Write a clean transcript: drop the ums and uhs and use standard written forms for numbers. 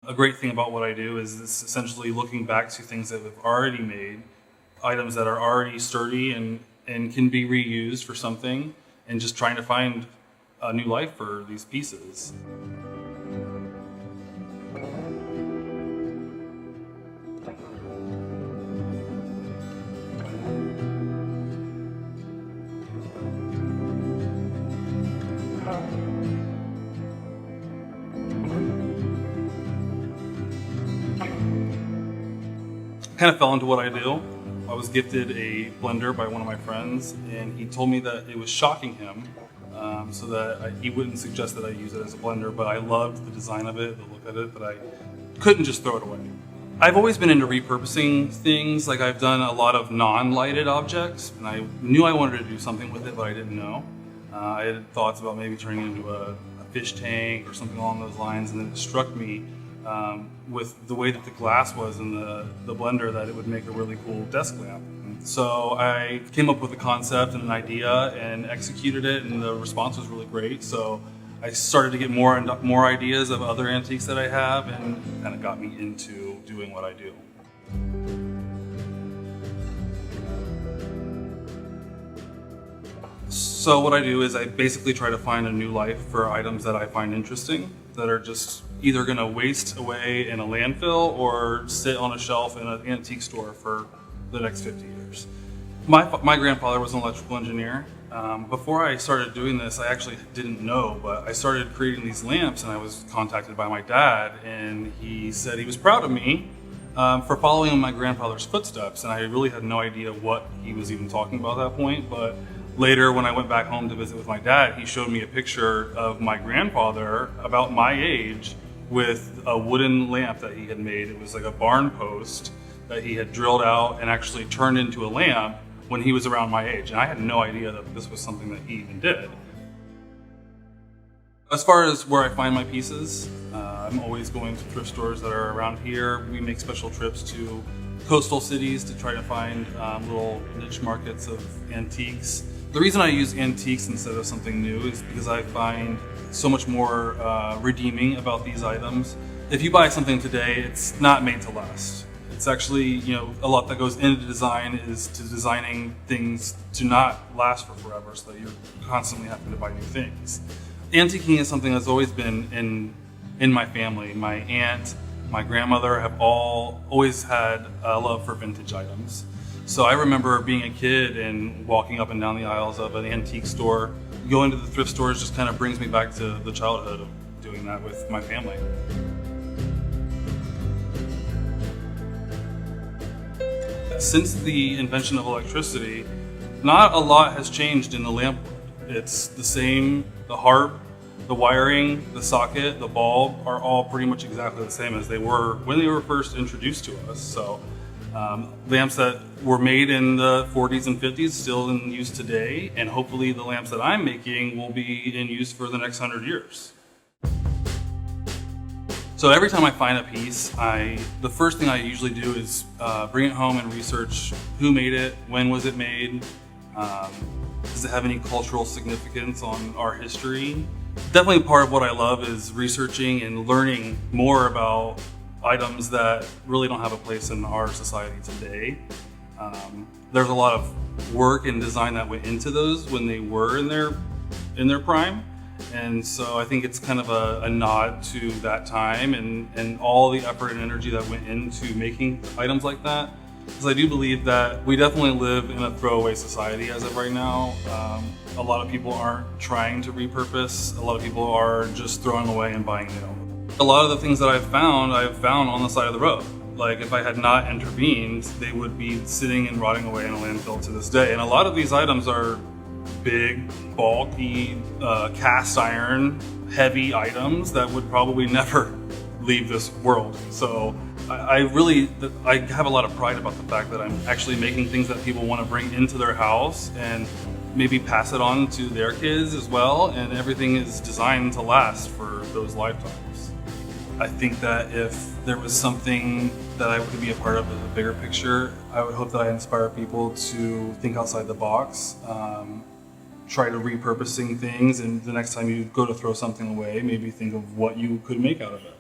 A great thing about what I do is it's essentially looking back to things that we've already made, items that are already sturdy and can be reused for something, and just trying to find a new life for these pieces. Kind of fell into what I do. I was gifted a blender by one of my friends, and he told me that it was shocking him, so that he wouldn't suggest that I use it as a blender, but I loved the design of it, the look of it, but I couldn't just throw it away. I've always been into repurposing things. Like, I've done a lot of non-lighted objects, and I knew I wanted to do something with it, but I didn't know. I had thoughts about maybe turning it into a fish tank or something along those lines, and then it struck me with the way that the glass was in the blender that it would make a really cool desk lamp. So I came up with a concept and an idea and executed it, and the response was really great. So I started to get more and more ideas of other antiques that I have, and kind of got me into doing what I do. So what I do is I basically try to find a new life for items that I find interesting, that are just either going to waste away in a landfill or sit on a shelf in an antique store for the next 50 years. My grandfather was an electrical engineer. Before I started doing this, I actually didn't know, but I started creating these lamps, and I was contacted by my dad, and he said he was proud of me for following in my grandfather's footsteps, and I really had no idea what he was even talking about at that point. But later, when I went back home to visit with my dad, he showed me a picture of my grandfather about my age with a wooden lamp that he had made. It was like a barn post that he had drilled out and actually turned into a lamp when he was around my age. And I had no idea that this was something that he even did. As far as where I find my pieces, I'm always going to thrift stores that are around here. We make special trips to coastal cities to try to find little niche markets of antiques. The reason I use antiques instead of something new is because I find so much more redeeming about these items. If you buy something today, it's not made to last. It's actually, a lot that goes into design is to designing things to not last for forever, so that you're constantly having to buy new things. Antiquing is something that's always been in my family. My aunt, my grandmother have always had a love for vintage items. So I remember being a kid and walking up and down the aisles of an antique store. Going to the thrift stores just kind of brings me back to the childhood of doing that with my family. Since the invention of electricity, not a lot has changed in the lamp world. It's the same. The harp, the wiring, the socket, the bulb are all pretty much exactly the same as they were when they were first introduced to us. So lamps that were made in the 40s and 50s still in use today, and hopefully the lamps that I'm making will be in use for the next 100 years. So every time I find a piece, the first thing I usually do is bring it home and research who made it, when was it made, does it have any cultural significance on our history. Definitely part of what I love is researching and learning more about items that really don't have a place in our society today. There's a lot of work and design that went into those when they were in their prime. And so I think it's kind of a nod to that time and all the effort and energy that went into making items like that. Because I do believe that we definitely live in a throwaway society as of right now. A lot of people aren't trying to repurpose. A lot of people are just throwing away and buying new. A lot of the things that I've found on the side of the road. Like, if I had not intervened, they would be sitting and rotting away in a landfill to this day. And a lot of these items are big, bulky, cast iron, heavy items that would probably never leave this world. So I have a lot of pride about the fact that I'm actually making things that people want to bring into their house and maybe pass it on to their kids as well, and everything is designed to last for those lifetimes. I think that if there was something that I could be a part of in a bigger picture, I would hope that I inspire people to think outside the box, try to repurposing things, and the next time you go to throw something away, maybe think of what you could make out of it.